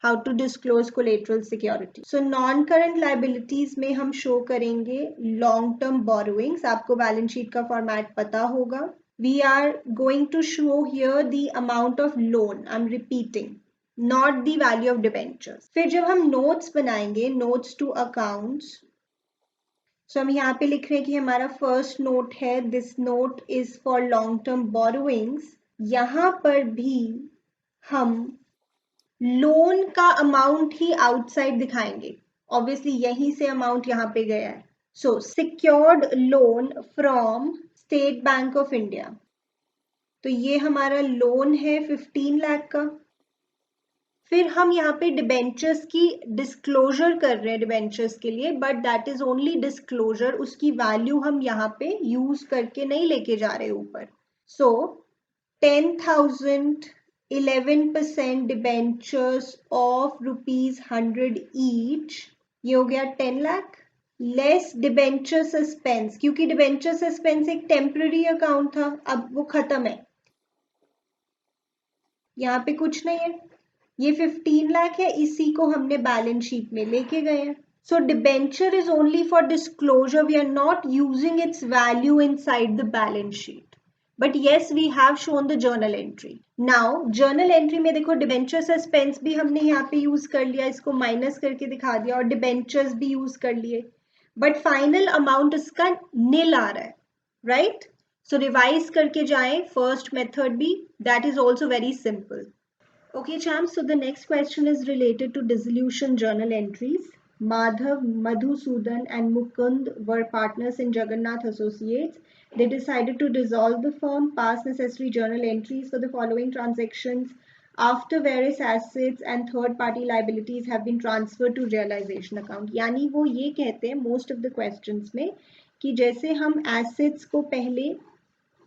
how to disclose collateral security. So non current liabilities में हम शो करेंगे लॉन्ग टर्म बोरोइंग्स, आपको बैलेंस शीट का फॉर्मेट पता होगा। We are going to show here the amount of loan, I am repeating, not the value of debentures. फिर जब हम नोट्स बनाएंगे, नोट्स टू अकाउंट्स, सो हम यहाँ पे लिख रहे हैं कि हमारा फर्स्ट नोट है, this note is for long term borrowings. यहाँ पर भी हम लोन का अमाउंट ही आउटसाइड दिखाएंगे, ऑब्वियसली यहीं से अमाउंट यहाँ पे गया है। So secured loan from State Bank of India, तो ये हमारा लोन है 15 लाख का। फिर हम यहाँ पे डिबेंचर्स की डिस्क्लोजर कर रहे हैं डिबेंचर्स के लिए, but that is only disclosure, उसकी वैल्यू हम यहाँ पे यूज करके नहीं लेके जा रहे ऊपर। सो 10,000, 11% डिबेंचर्स ऑफ ₹100 ईच, ये हो गया 10 लाख, लेस डिबेंचर सस्पेंस, क्योंकि डिबेंचर सस्पेंस एक टेम्पररी अकाउंट था, अब वो खत्म है, यहाँ पे कुछ नहीं है, ये 15 लाख है, इसी को हमने बैलेंस शीट में लेके गए हैं। So debenture is only for disclosure, we are not using its value inside the balance sheet, but yes we have shown the journal entry. now journal entry में देखो डिबेंचर सस्पेंस भी हमने यहाँ पे यूज कर लिया, इसको माइनस करके दिखा दिया, और डिबेंचर्स भी यूज कर लिए, बट फाइनल अमाउंट इसका नील आ रहा है, राइट? सो रिवाइज करके जाएं फर्स्ट मेथड भी, that is also very simple. Okay, champs, so the next question is related to dissolution journal entries. Madhav, Madhusudan and Mukund were partners in Jagannath Associates. They decided to dissolve the firm, pass necessary journal entries for the following transactions after various assets and third-party liabilities have been transferred to realization account. यानी वो ये कहते हैं most of the questions में कि जैसे हम assets को पहले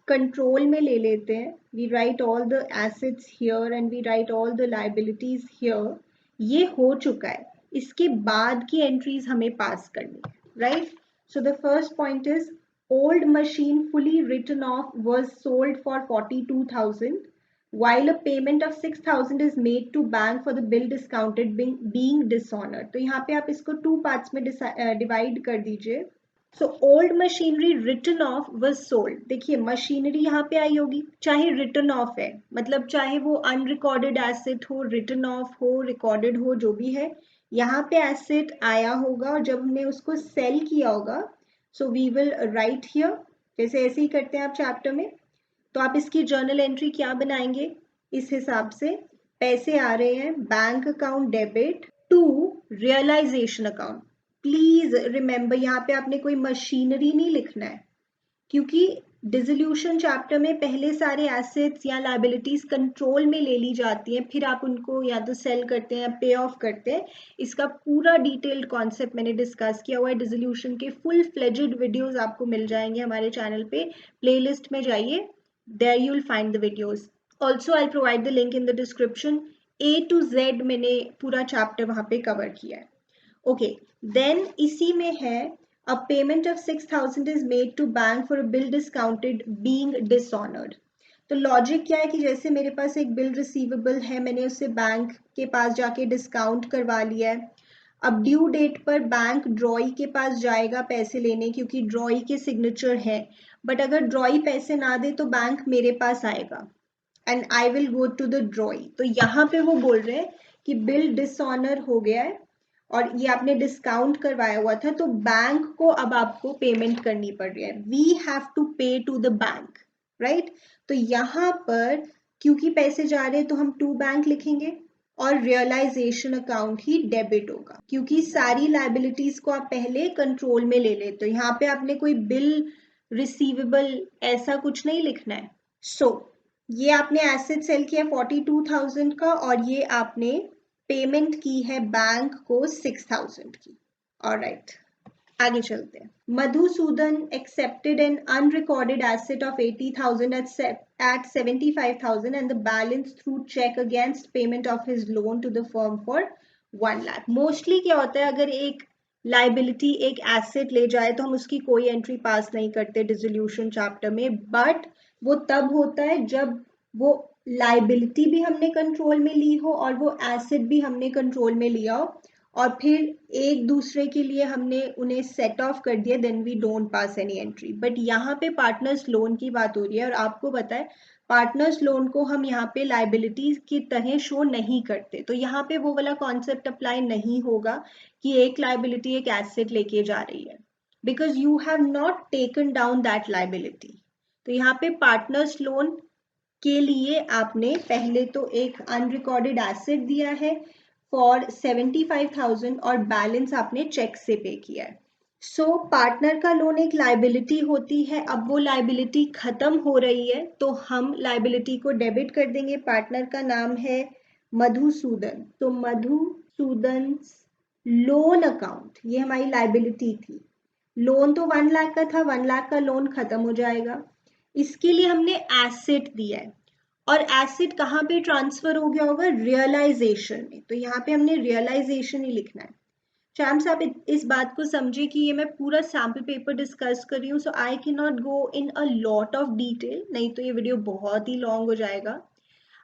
कंट्रोल में ले लेते हैं, we write all the assets here and we write all the liabilities here, ये हो चुका है, इसके बाद की एंट्रीज हमें पास करनी है, right? So the first point is old machine fully written off was sold for 42,000 while a payment of 6,000 is made to bank for the bill discounted being dishonored. तो यहाँ पे आप इसको टू पार्ट्स में divide कर दीजिए. So old machinery written off was sold, देखिए machinery यहाँ पे आई होगी, चाहे रिटन ऑफ है, मतलब चाहे वो अनरिकॉर्डेड एसेट हो, रिटन ऑफ हो, रिकॉर्डेड हो, जो भी है, यहाँ पे एसेट आया होगा और जब हमने उसको सेल किया होगा, so we will write here, जैसे ऐसे ही करते हैं आप चैप्टर में, तो आप इसकी जर्नल एंट्री क्या बनाएंगे, इस हिसाब से पैसे आ रहे हैं bank account debit to realisation account. Please remember यहाँ पे आपने कोई मशीनरी नहीं लिखना है, क्योंकि डिसोल्यूशन चैप्टर में पहले सारे एसेट्स या लाइबिलिटीज कंट्रोल में ले ली जाती हैं, फिर आप उनको या तो सेल करते हैं या पे ऑफ करते हैं. इसका पूरा डिटेल्ड कॉन्सेप्ट मैंने डिस्कस किया हुआ है, डिसोल्यूशन के फुल फ्लेजेड वीडियोस आपको मिल जाएंगे हमारे चैनल पे, प्लेलिस्ट में जाइए, there you will find the videos. Also I provide the link in the description, A to Z मैंने पूरा चैप्टर वहां पे कवर किया है. ओके, देन इसी में है a payment of 6,000 is made to bank for a bill discounted being dishonored. तो लॉजिक क्या है कि जैसे मेरे पास एक बिल रिसीवेबल है, मैंने उसे बैंक के पास जाके डिस्काउंट करवा लिया है, अब ड्यू डेट पर बैंक ड्रॉई के पास जाएगा पैसे लेने, क्योंकि ड्रॉई के सिग्नेचर है, बट अगर ड्रॉई पैसे ना दे तो बैंक मेरे पास आएगा and I will go to the drawee. तो यहाँ पे वो बोल रहे हैं कि बिल डिसऑनर हो गया है और ये आपने डिस्काउंट करवाया हुआ था, तो बैंक को अब आपको पेमेंट करनी पड़ रही है, वी हैव टू पे टू द बैंक, राइट? तो यहाँ पर क्योंकि पैसे जा रहे हैं तो हम टू बैंक लिखेंगे और रियलाइजेशन अकाउंट ही डेबिट होगा, क्योंकि सारी लाइबिलिटीज को आप पहले कंट्रोल में ले लेते हो. यहाँ पे आपने कोई बिल रिसीवेबल ऐसा कुछ नहीं लिखना है. सो ये आपने एसेट सेल किया 42,000 का और ये आपने पेमेंट की है बैंक को 6,000 की. ऑलराइट, आगे चलते हैं. Madhusudan accepted an unrecorded asset of 80,000 at 75,000 and the balance through check against payment of his loan to the firm for 1 lakh. Mostly क्या होता है, अगर एक लाइबिलिटी एक एसेट ले जाए तो हम उसकी कोई एंट्री पास नहीं करते डिसोल्यूशन चैप्टर में, बट वो तब होता है जब वो लाइबिलिटी भी हमने कंट्रोल में ली हो और वो एसेट भी हमने कंट्रोल में लिया हो और फिर एक दूसरे के लिए हमने उन्हें सेट ऑफ कर दिया, then we don't pass any entry. But यहाँ पे पार्टनर्स लोन की बात हो रही है और आपको पता है पार्टनर्स लोन को हम यहाँ पे लाइबिलिटीज की तरह शो नहीं करते, तो यहाँ पे वो वाला कॉन्सेप्ट अप्लाई नहीं होगा कि एक लाइबिलिटी एक एसेट लेके जा रही है, because you have not taken down that liability. तो यहाँ पे पार्टनर्स लोन के लिए आपने पहले तो एक अनरिकॉर्डेड एसेट दिया है फॉर 75,000 और बैलेंस आपने चेक से पे किया है। सो पार्टनर का लोन एक लाइबिलिटी होती है, अब वो लाइबिलिटी खत्म हो रही है तो हम लाइबिलिटी को डेबिट कर देंगे। पार्टनर का नाम है मधुसूदन, तो मधुसूदन लोन अकाउंट, ये हमारी लाइबिलिटी थी। लोन तो 1 लाख का था, 1 लाख का लोन खत्म हो जाएगा। इसके लिए हमने एसेट दिया है, और एसेट कहाँ पे ट्रांसफर हो गया होगा? रियलाइजेशन में, तो यहाँ पे हमने रियलाइजेशन ही लिखना है। चैम्प्स, आप इस बात को समझे कि ये मैं पूरा सैम्पल पेपर डिस्कस कर रही हूँ, so I can not go in a lot of detail, नहीं तो ये वीडियो बहुत ही लॉन्ग हो जाएगा।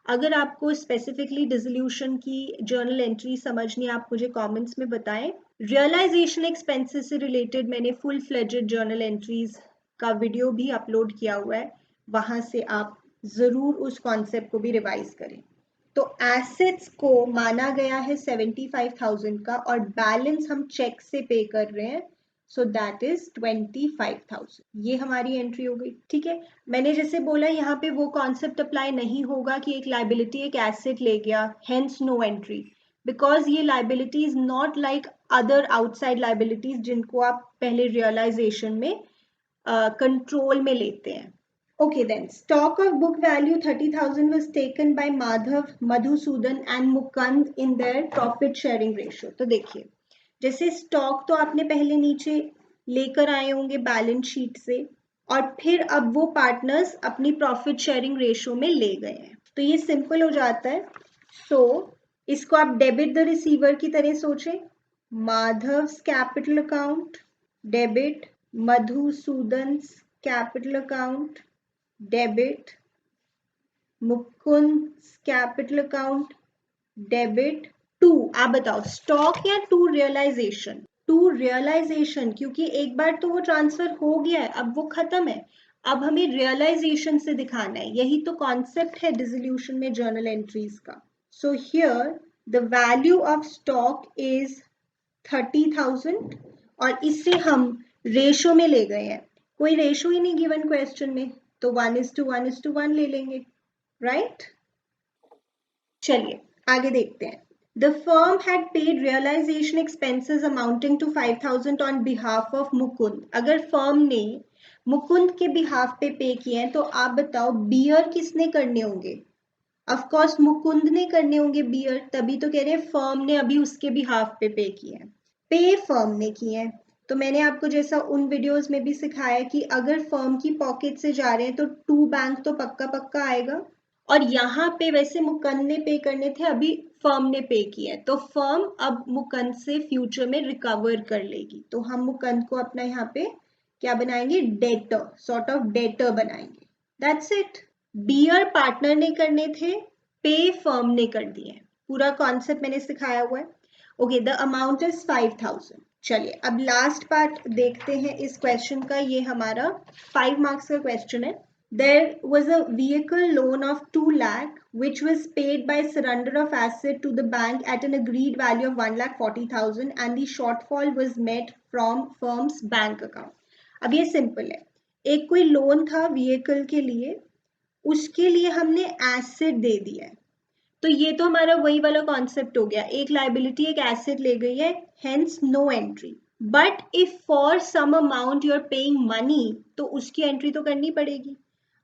अगर आपको स्पेसिफिकली डिसोल्यूशन की जर्नल एंट्री समझनी है, आप मुझे कमेंट्स में बताएं। रियलाइजेशन एक्सपेंसेस से रिलेटेड मैंने फुल फ्लेजेड जर्नल एंट्रीज का वीडियो भी अपलोड किया हुआ है, वहां से आप जरूर उस कॉन्सेप्ट को भी रिवाइज करें। तो एसेट्स को माना गया है 75,000 का, और बैलेंस हम चेक से पे कर रहे हैं, सो दैट इज 25,000। ये हमारी एंट्री हो गई, ठीक है। मैंने जैसे बोला यहाँ पे वो कॉन्सेप्ट अप्लाई नहीं होगा कि एक लाइबिलिटी एक एसेट ले गया, हेंस नो एंट्री, बिकॉज ये liability is not like other outside liabilities जिनको आप पहले रियलाइजेशन में कंट्रोल में लेते हैं। Okay, then stock of book value 30,000 was taken by Madhav, Madhusudan and Mukund in their profit sharing ratio. तो देखिए, जैसे स्टॉक तो आपने पहले नीचे लेकर आए होंगे बैलेंस शीट से, और फिर अब वो पार्टनर्स अपनी प्रॉफिट शेयरिंग रेशियो में ले गए हैं, तो ये सिंपल हो जाता है। सो इसको आप डेबिट द रिसीवर की तरह सोचें, Madhav's capital account debit Madhusudan's capital account debit Mukund capital account debit to, आप बताओ स्टॉक या टू रियलाइजेशन? टू रियलाइजेशन, क्योंकि एक बार तो वो ट्रांसफर हो गया है, अब वो खत्म है, अब हमें रियलाइजेशन से दिखाना है। यही तो कॉन्सेप्ट है डिसोल्यूशन में जर्नल एंट्रीज का। So here the value of stock is 30,000 और इसे हम रेशो में ले गए हैं, कोई रेशो ही नहीं गिवन क्वेश्चन में, तो 1:1:1 ले लेंगे, राइट? चलिए आगे देखते हैं। The firm had paid realization expenses amounting to 5,000 on behalf of Mukund. अगर फर्म ने मुकुंद के बिहाफ पे पे किए हैं, तो आप बताओ बियर किसने करने होंगे? ऑफ कोर्स मुकुंद ने करने होंगे बियर, तभी तो कह रहे हैं फर्म ने अभी उसके बिहाफ पे किए हैं, पे फर्म ने किए हैं। तो मैंने आपको जैसा उन वीडियोस में भी सिखाया कि अगर फर्म की पॉकेट से जा रहे हैं तो टू बैंक तो पक्का पक्का आएगा, और यहाँ पे वैसे मुकंद ने पे करने थे, अभी फर्म ने पे किया है, तो फर्म अब मुकंद से फ्यूचर में रिकवर कर लेगी, तो हम मुकंद को अपना यहाँ पे क्या बनाएंगे? डेटर, सॉर्ट ऑफ डेटर बनाएंगे, दैट्स इट। बियर पार्टनर ने करने थे, पे फर्म ने कर दिए, पूरा कॉन्सेप्ट मैंने सिखाया हुआ है। Okay, the amount is 5,000। चलिए अब लास्ट पार्ट देखते हैं इस क्वेश्चन का, ये हमारा 5 मार्क्स का क्वेश्चन है। There was a vehicle loan of 2 lakh which was paid by surrender of asset to the bank at an agreed value of 1,40,000 and the shortfall was met from firm's bank account. अब ये simple है, एक कोई loan था vehicle के लिए, उसके लिए हमने एसेट दे दिया है, तो ये तो हमारा वही वाला कॉन्सेप्ट हो गया, एक लाइबिलिटी एक एसेट ले गई है, hence no entry. But if for some amount you are paying money, तो उसकी एंट्री तो करनी पड़ेगी।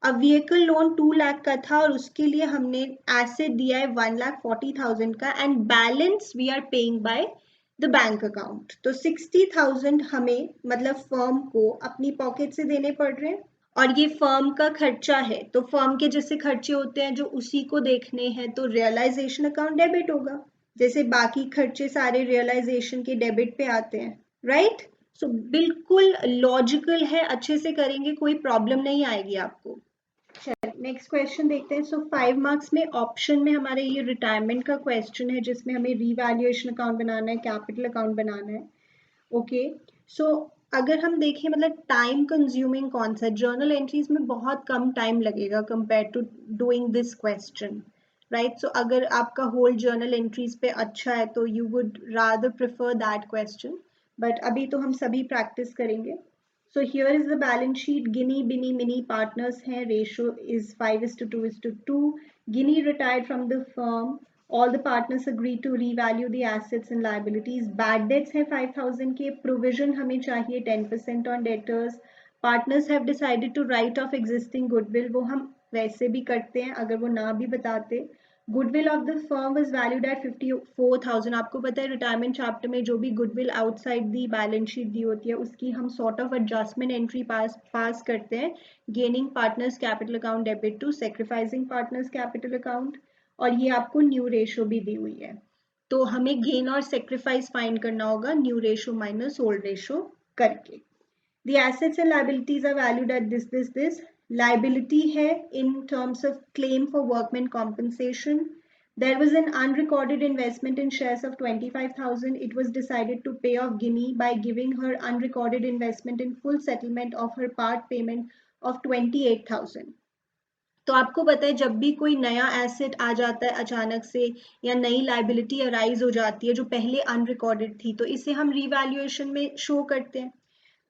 अब व्हीकल लोन 2 लाख का था और उसके लिए हमने एसेट दिया है 1,40,000 का, and balance we are paying by the bank account, तो 60,000 हमें मतलब फर्म को अपनी पॉकेट से देने पड़ रहे हैं, और ये फर्म का खर्चा है, तो फर्म के जैसे खर्चे होते हैं जो उसी को देखने हैं, तो रियलाइजेशन अकाउंट डेबिट होगा, जैसे बाकी खर्चे सारे रियलाइजेशन के डेबिट पे आते हैं, राइट? सो बिल्कुल लॉजिकल है, अच्छे से करेंगे कोई प्रॉब्लम नहीं आएगी आपको। चलिए नेक्स्ट क्वेश्चन देखते हैं। सो 5 मार्क्स में ऑप्शन में हमारे ये रिटायरमेंट का क्वेश्चन है, जिसमें हमें रीवैल्यूएशन अकाउंट बनाना है, कैपिटल अकाउंट बनाना है। ओके, सो अगर हम देखें मतलब टाइम कंज्यूमिंग कौन सा, जर्नल एंट्रीज में बहुत कम टाइम लगेगा compare to doing this question, right? So अगर आपका होल जर्नल एंट्रीज पे अच्छा है तो you would rather prefer that question, but अभी तो हम सभी प्रैक्टिस करेंगे. So here is the balance sheet. Guinea, Binny, Mini partners हैं. Ratio is 5:2:2. Guinea retired from the firm. All the partners agreed to revalue the assets and liabilities. Bad debts हैं 5,000 के. Provision हमें चाहिए 10% on debtors. Partners have decided to write off existing goodwill. वो हम वैसे भी करते हैं अगर वो ना भी बताते. Goodwill of the firm was valued at 54,000. आपको पता है रिटायरमेंट चैप्टर में जो भी goodwill outside the balance sheet दी होती है उसकी हम sort of adjustment entry pass करते हैं. Gaining partners capital account debit to sacrificing partners capital account, और ये आपको न्यू रेशो भी दी हुई है. तो हमें गेन और सेक्रीफाइस फाइंड करना होगा new ratio minus old ratio करके. The assets and liabilities are valued at this. Liability है in terms of claim for workman compensation. There was an unrecorded investment in shares of 25,000. It was decided to pay off Guinea by giving her unrecorded investment in full settlement of her part payment of 28,000. तो आपको पता है जब भी कोई नया asset आ जाता है अचानक से या नई लाइबिलिटी अराइज हो जाती है जो पहले अनरिकॉर्डेड थी, तो इसे हम रिवैल्यूएशन में शो करते हैं.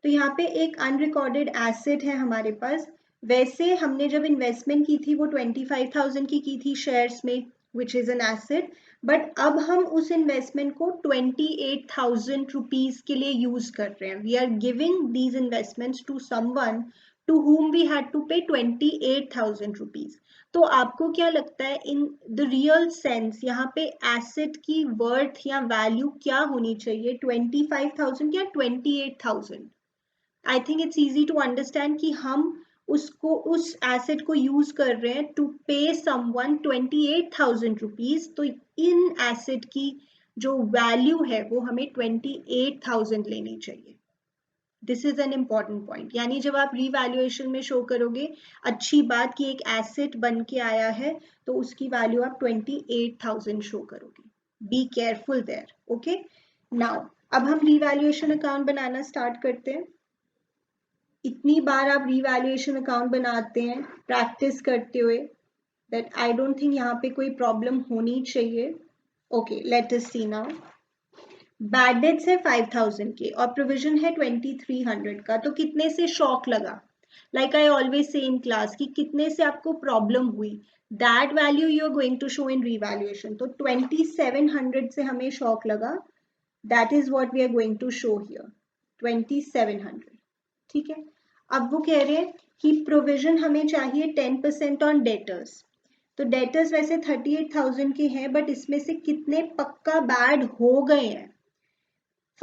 तो यहाँ पे एक अनरिकॉर्डेड एसेट है हमारे पास. वैसे हमने जब इन्वेस्टमेंट की थी वो 25,000 की थी शेयर्स में, which is an asset. But अब हम उस इन्वेस्टमेंट को 28,000 रुपीज के लिए यूज कर रहे हैं. We are giving these investments to someone to whom we had to pay 28,000 rupees. तो आपको क्या लगता है इन द रियल सेंस यहाँ पे एसेट की वर्थ या वैल्यू क्या होनी चाहिए, 25,000 या 28,000? I think it's easy to understand कि हम उसको उस एसेट को यूज कर रहे हैं टू पे समवन 28,000 रुपीज. तो इन एसेट की जो वैल्यू है वो हमें 28,000 लेनी चाहिए. This is an important point. यानी जब आप रिवैल्यूएशन में शो करोगे अच्छी बात कि एक एसेट बन के आया है तो उसकी वैल्यू आप 28,000 शो करोगे. Be careful there. Okay, now अब हम रिवैल्यूएशन अकाउंट बनाना स्टार्ट करते हैं. इतनी बार आप रिवैल्यूएशन अकाउंट बनाते हैं प्रैक्टिस करते हुए दैट आई डोंट थिंक यहाँ पे कोई प्रॉब्लम होनी चाहिए. ओके, लेट अस सी नाउ. बैड डेट्स है 5,000 के और प्रोविजन है 2,300 का. तो कितने से शॉक लगा? Like I always say in class कि कितने से आपको प्रॉब्लम हुई, that value you are going to show in revaluation. तो 2,700 से हमें शॉक लगा, that is what we are going to show here, 2,700. ठीक है. अब वो कह रहे हैं कि प्रोविजन हमें चाहिए 10% ऑन डेटर्स. तो डेटर्स वैसे 38,000 के हैं बट इसमें से कितने पक्का बैड हो गए हैं?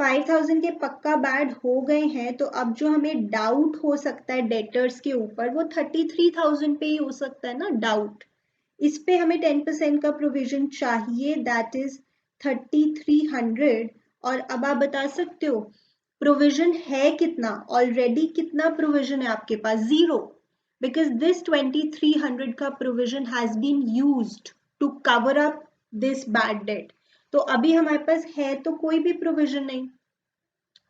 5,000 के पक्का बैड हो गए हैं. तो अब जो हमें डाउट हो सकता है डेटर्स के ऊपर वो 33,000 पे ही हो सकता है ना डाउट. इस पे हमें 10% का प्रोविजन चाहिए, दैट इज 3,300. और अब आप बता सकते हो प्रोविजन है कितना, ऑलरेडी कितना प्रोविजन है आपके पास? जीरो, बिकॉज दिस 2,300 का provision has been used to cover up this bad debt. तो अभी हमारे पास है तो कोई भी प्रोविजन नहीं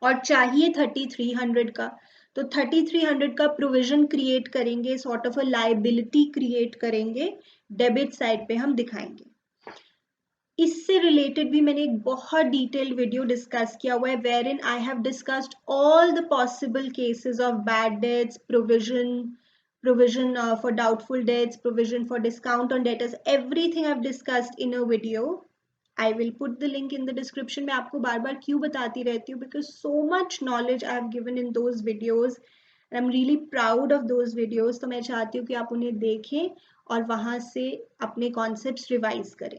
और चाहिए 3,300 का. तो 3,300 का प्रोविजन क्रिएट करेंगे, sort of a liability create करेंगे, डेबिट साइड पे हम दिखाएंगे. इससे रिलेटेड भी मैंने एक बहुत डिटेल्ड वीडियो डिस्कस किया हुआ है wherein I have discussed all the possible cases of bad debts, provision for doubtful debts, provision for discount on debtors, everything I've discussed in a video. I will put the link in the description. मैं आपको बार बार क्यों बताती रहती हूँ, because so much knowledge I have given in those videos and I'm really proud of those videos. तो मैं चाहती हूँ कि आप उन्हें देखें और वहाँ से अपने concepts revise करें.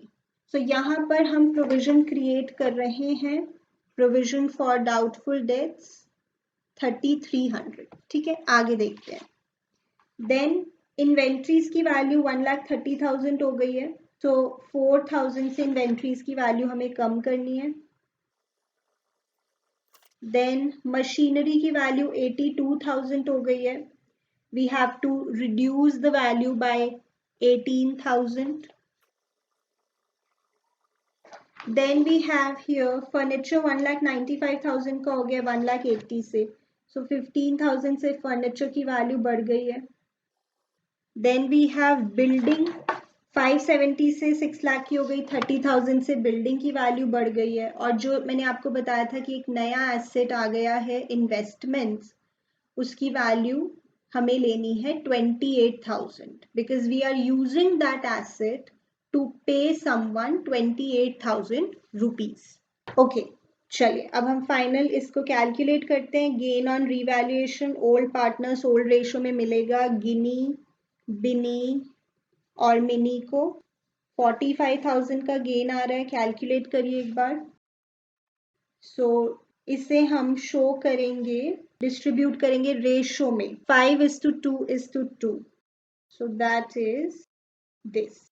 So यहाँ पर हम provision create कर रहे हैं, provision for doubtful debts 3,300. ठीक है, आगे देखते हैं. Then inventories की वैल्यू 1,30,000 हो गई है. तो 4,000 से इन्वेंट्रीज की वैल्यू हमें कम करनी है. देन मशीनरी की वैल्यू 82,000 हो गई है. We have to reduce the value by 18,000. Then we have here furniture 1,95,000 का हो गया 1,80,000 से. सो 15,000 से फर्नीचर की वैल्यू बढ़ गई है. देन वी हैव बिल्डिंग, 570 से 6 लाख की हो गई. 30,000 से बिल्डिंग की वैल्यू बढ़ गई है. और जो मैंने आपको बताया था कि एक नया एसेट आ गया है इन्वेस्टमेंट्स, उसकी वैल्यू हमें लेनी है 28,000 because we are using that asset to pay someone 28,000 rupees. Okay, चलिए अब हम फाइनल इसको कैलकुलेट करते हैं. Gain on revaluation old partners old ratio में मिलेगा गिनी, बिनी और मिनी को 45,000 का गेन आ रहा है. कैलकुलेट करिए एक बार. सो इसे हम शो करेंगे, डिस्ट्रीब्यूट करेंगे रेशो में 5:2:2. So that is this.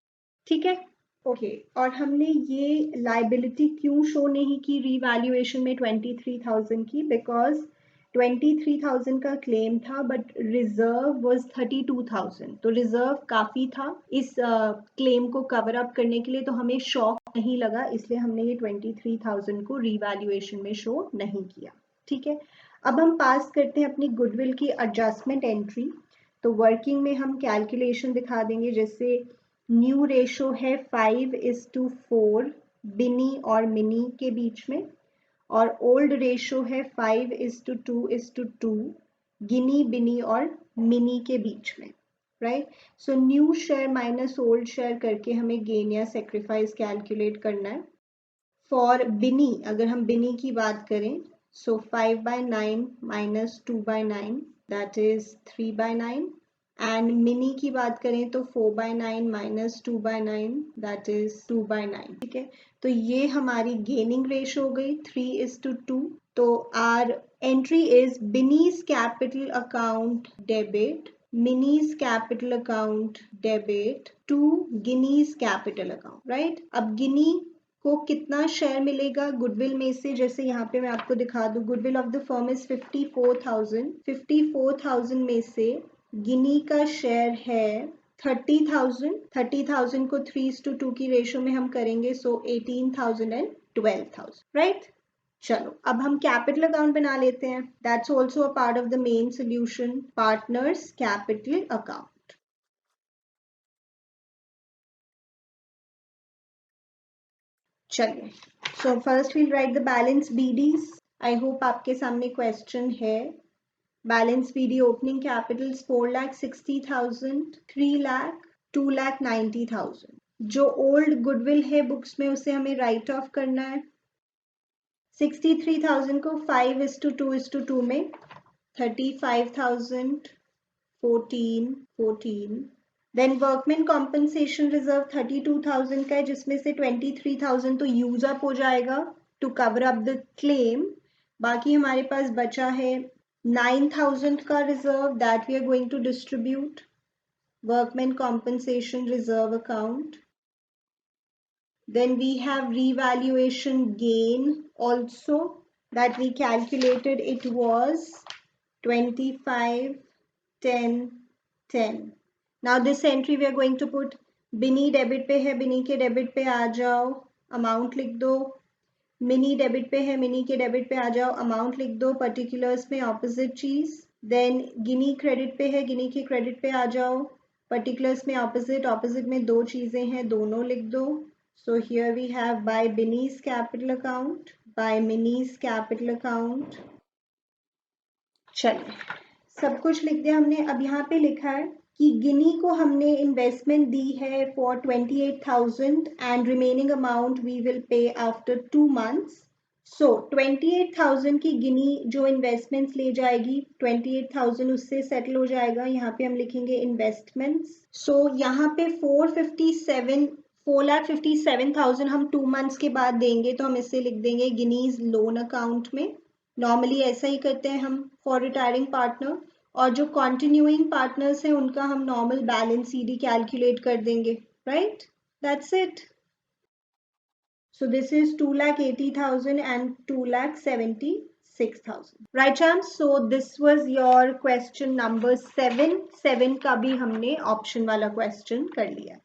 ठीक है. ओके, और हमने ये लाइबिलिटी क्यों शो नहीं की रीवैल्यूएशन में 23,000 की? बिकॉज 23,000 का क्लेम था बट रिजर्व वाज 32,000. तो रिजर्व काफ़ी था इस क्लेम को कवर अप करने के लिए, तो हमें शॉक नहीं लगा, इसलिए हमने ये 23,000 को रीवैल्यूएशन में शो नहीं किया. ठीक है. अब हम पास करते हैं अपनी गुडविल की एडजस्टमेंट एंट्री. तो वर्किंग में हम कैलकुलेशन दिखा देंगे. जैसे न्यू रेशो है 5:4 बिनी और मिनी के बीच में, और ओल्ड रेशो है 5:2:2 गिनी, बिनी और मिनी के बीच में. Right. So new share minus old share करके हमें गेन या सेक्रीफाइस कैलकुलेट करना है. फॉर बिनी, अगर हम बिनी की बात करें, सो 5/9 minus 2/9 that is 3/9. And mini की बात करें तो 4/9 माइनस 2/9 दैट इज 2/9. ठीक है. तो ये हमारी गेनिंग रेशो हो गई 3:2. तो our entry is Bini's capital account debit, Mini's capital account debit to Gini's capital account. Right. अब गिनी को कितना शेयर मिलेगा गुडविल में से? जैसे यहाँ पे मैं आपको दिखा दूं, goodwill of the firm is 54,000. 54,000 में से गिनी का शेयर है 30,000. 30,000 को 3:2 की रेशो में हम करेंगे, सो 18,000 एंड 12,000. राइट. चलो अब हम कैपिटल अकाउंट बना लेते हैं. That's also a part of the main solution, partners capital account. चलिए, so first we'll write the balance BDs. I hope आपके सामने क्वेश्चन है. Balance BD opening capitals 4,60,000, 3 lakh, 2,90,000. जो ओल्ड गुडविल है बुक्स में उसे हमें राइट ऑफ करना है. 63,000 को 5:2:2 में 35,000, 14, 14. देन वर्कमैन कॉम्पनसेशन रिजर्व 32,000 का है, जिसमें से 23,000 तो यूज अप हो जाएगा to cover up the claim. बाकी हमारे पास बचा है 9,000 का reserve that we are going to distribute workmen compensation reserve account. Then we have revaluation gain also that we calculated. It was 25, 10, 10. Now this entry we are going to put Binny debit पे है, बिनी के debit पे आ जाओ, amount लिख दो. Mini debit पे है, mini के डेबिट पे आ जाओ, अमाउंट लिख दो. पर्टिकुलर्स में ऑपोजिट चीज. देन गिनी क्रेडिट पे है, गिनी के क्रेडिट पे आ जाओ, पर्टिकुलर्स में ऑपोजिट, ऑपोजिट में दो चीजें हैं, दोनों लिख दो. So here we have by Binny's capital account, by Minnie's capital account. चलिए सब कुछ लिख दिया हमने. अब यहाँ पे लिखा है कि गिनी को हमने इन्वेस्टमेंट दी है for 28,000 and remaining amount we will pay after 2 months. So 28,000 की गिनी जो इन्वेस्टमेंट्स ले जाएगी, 28,000 उससे सेटल हो जाएगा. यहाँ पे हम लिखेंगे इन्वेस्टमेंट्स. सो यहाँ पे 4,57,000 हम 2 मंथ्स के बाद देंगे, तो हम इससे लिख देंगे गिनीज लोन अकाउंट में. नॉर्मली ऐसा ही करते हैं हम फॉर रिटायरिंग पार्टनर. और जो कॉन्टिन्यूइंग पार्टनर्स हैं उनका हम नॉर्मल बैलेंस सीडी कैलकुलेट कर देंगे. Right. That's it. So this is 2,80,000 and 2,76,000. Right, chams? So this was your question number 7. 7 का भी हमने ऑप्शन वाला क्वेश्चन कर लिया.